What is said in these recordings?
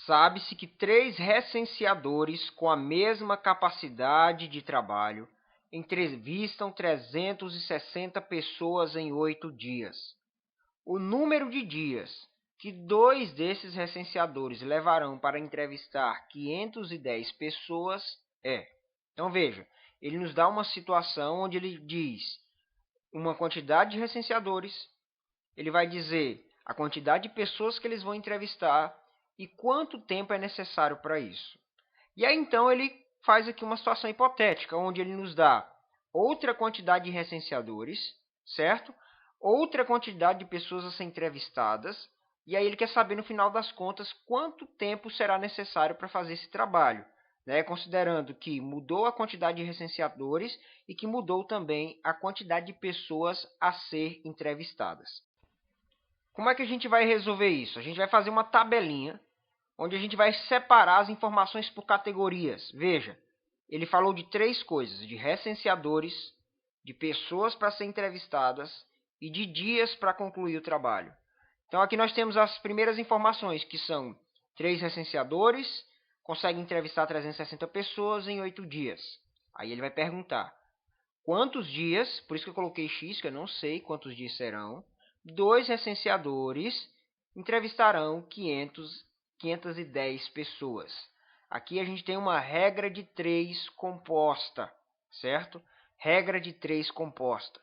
Sabe-se que 3 recenseadores com a mesma capacidade de trabalho entrevistam 360 pessoas em 8 dias. O número de dias que 2 desses recenseadores levarão para entrevistar 510 pessoas é... Então, veja, ele nos dá uma situação onde ele diz uma quantidade de recenseadores, ele vai dizer a quantidade de pessoas que eles vão entrevistar e quanto tempo é necessário para isso. E aí, então, ele faz aqui uma situação hipotética, onde ele nos dá outra quantidade de recenseadores, certo? Outra quantidade de pessoas a ser entrevistadas, e aí ele quer saber, no final das contas, quanto tempo será necessário para fazer esse trabalho, né? Considerando que mudou a quantidade de recenseadores e que mudou também a quantidade de pessoas a ser entrevistadas. Como é que a gente vai resolver isso? A gente vai fazer uma tabelinha, onde a gente vai separar as informações por categorias. Veja, ele falou de 3 coisas, de recenseadores, de pessoas para ser entrevistadas e de dias para concluir o trabalho. Então, aqui nós temos as primeiras informações, que são 3 recenseadores, conseguem entrevistar 360 pessoas em 8 dias. Aí ele vai perguntar, quantos dias, por isso que eu coloquei X, que eu não sei quantos dias serão, 2 recenseadores entrevistarão 510 pessoas. Aqui a gente tem uma regra de 3 composta, certo? Regra de 3 composta.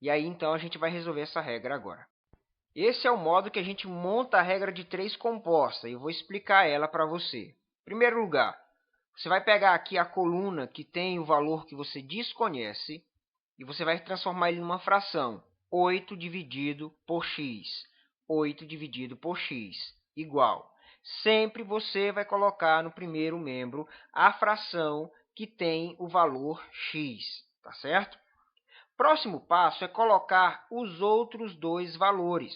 E aí, então, a gente vai resolver essa regra agora. Esse é o modo que a gente monta a regra de 3 composta. E eu vou explicar ela para você. Em primeiro lugar, você vai pegar aqui a coluna que tem o valor que você desconhece e você vai transformar ele numa fração. 8 dividido por x. 8 dividido por x igual. Sempre você vai colocar no primeiro membro a fração que tem o valor x, tá certo? Próximo passo é colocar os outros 2 valores.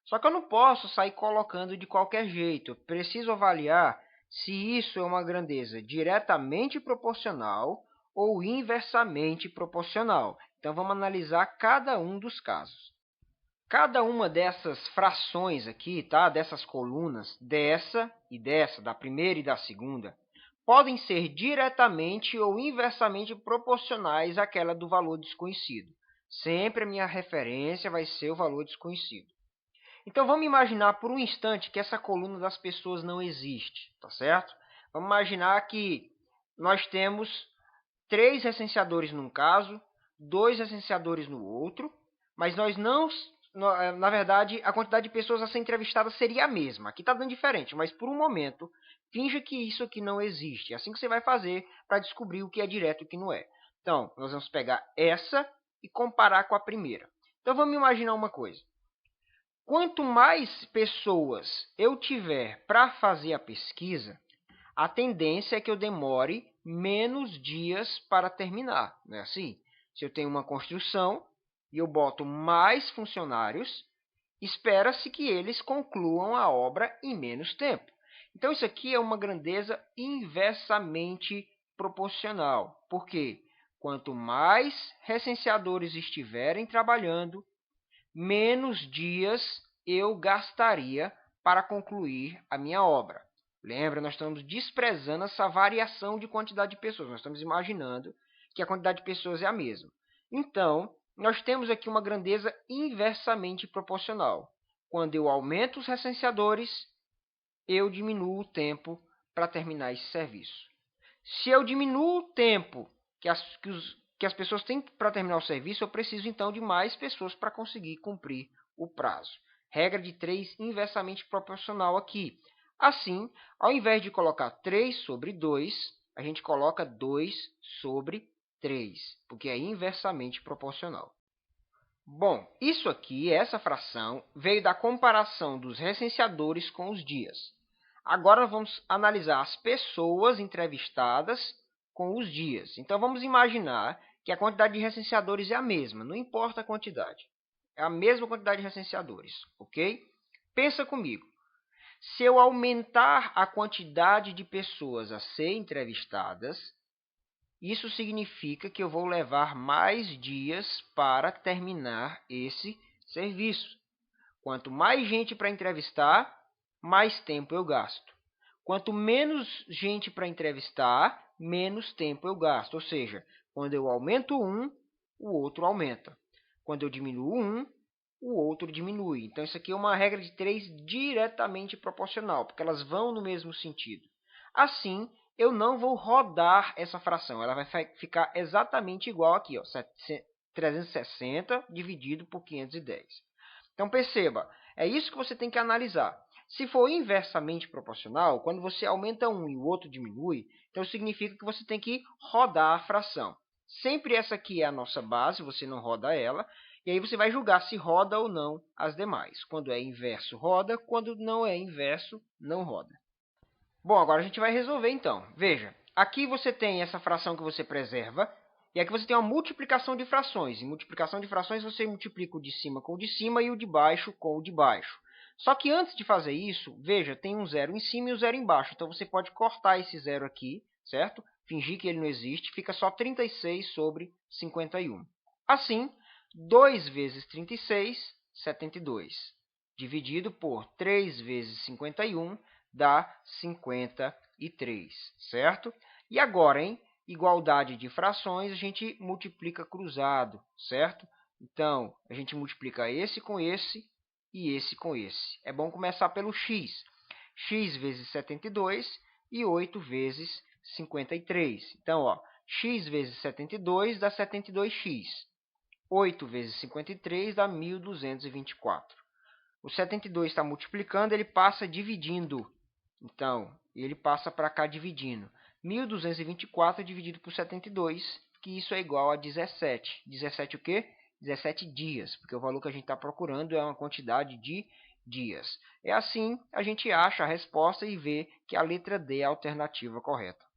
Só que eu não posso sair colocando de qualquer jeito. Eu preciso avaliar se isso é uma grandeza diretamente proporcional ou inversamente proporcional. Então, vamos analisar cada um dos casos. Cada uma dessas frações aqui, tá? Dessas colunas, dessa e dessa, da primeira e da segunda, podem ser diretamente ou inversamente proporcionais àquela do valor desconhecido. Sempre a minha referência vai ser o valor desconhecido. Então, vamos imaginar por um instante que essa coluna das pessoas não existe, tá certo? Vamos imaginar que nós temos 3 recenseadores num caso, 2 recenseadores no outro, mas nós não... Na verdade, a quantidade de pessoas a ser entrevistadas seria a mesma. Aqui está dando diferente, mas por um momento, finja que isso aqui não existe. É assim que você vai fazer para descobrir o que é direto e o que não é. Então, nós vamos pegar essa e comparar com a primeira. Então, vamos imaginar uma coisa. Quanto mais pessoas eu tiver para fazer a pesquisa, a tendência é que eu demore menos dias para terminar. Não é assim? Se eu tenho uma construção e eu boto mais funcionários, espera-se que eles concluam a obra em menos tempo. Então, isso aqui é uma grandeza inversamente proporcional. Por quê? Quanto mais recenseadores estiverem trabalhando, menos dias eu gastaria para concluir a minha obra. Lembra, nós estamos desprezando essa variação de quantidade de pessoas. Nós estamos imaginando que a quantidade de pessoas é a mesma. Então, nós temos aqui uma grandeza inversamente proporcional. Quando eu aumento os recenseadores, eu diminuo o tempo para terminar esse serviço. Se eu diminuo o tempo que as pessoas têm para terminar o serviço, eu preciso, então, de mais pessoas para conseguir cumprir o prazo. Regra de 3 inversamente proporcional aqui. Assim, ao invés de colocar 3 sobre 2, a gente coloca 2 sobre 3, porque é inversamente proporcional. Bom, isso aqui, essa fração, veio da comparação dos recenseadores com os dias. Agora, vamos analisar as pessoas entrevistadas com os dias. Então, vamos imaginar que a quantidade de recenseadores é a mesma, não importa a quantidade. É a mesma quantidade de recenseadores, ok? Pensa comigo. Se eu aumentar a quantidade de pessoas a ser entrevistadas, isso significa que eu vou levar mais dias para terminar esse serviço. Quanto mais gente para entrevistar, mais tempo eu gasto. Quanto menos gente para entrevistar, menos tempo eu gasto. Ou seja, quando eu aumento um, o outro aumenta. Quando eu diminuo um, o outro diminui. Então, isso aqui é uma regra de 3 diretamente proporcional, porque elas vão no mesmo sentido. Assim, eu não vou rodar essa fração. Ela vai ficar exatamente igual aqui, ó, 360 dividido por 510. Então, perceba, é isso que você tem que analisar. Se for inversamente proporcional, quando você aumenta um e o outro diminui, então significa que você tem que rodar a fração. Sempre essa aqui é a nossa base, você não roda ela, e aí você vai julgar se roda ou não as demais. Quando é inverso, roda. Quando não é inverso, não roda. Bom, agora a gente vai resolver então. Veja, aqui você tem essa fração que você preserva, e aqui você tem uma multiplicação de frações. Em multiplicação de frações, você multiplica o de cima com o de cima e o de baixo com o de baixo. Só que antes de fazer isso, veja, tem um zero em cima e um zero embaixo. Então, você pode cortar esse zero aqui, certo? Fingir que ele não existe, fica só 36 sobre 51. Assim, 2 vezes 36, 72. Dividido por 3 vezes 51, dá 53, certo? E agora, em igualdade de frações, a gente multiplica cruzado, certo? Então, a gente multiplica esse com esse e esse com esse. É bom começar pelo x. X vezes 72 e 8 vezes 53. Então, ó, x vezes 72 dá 72x. 8 vezes 53 dá 1.224. O 72 está multiplicando, ele passa dividindo. Então, ele passa para cá dividindo. 1.224 dividido por 72, que isso é igual a 17. 17 o quê? 17 dias, porque o valor que a gente está procurando é uma quantidade de dias. É assim, a gente acha a resposta e vê que a letra D é a alternativa correta.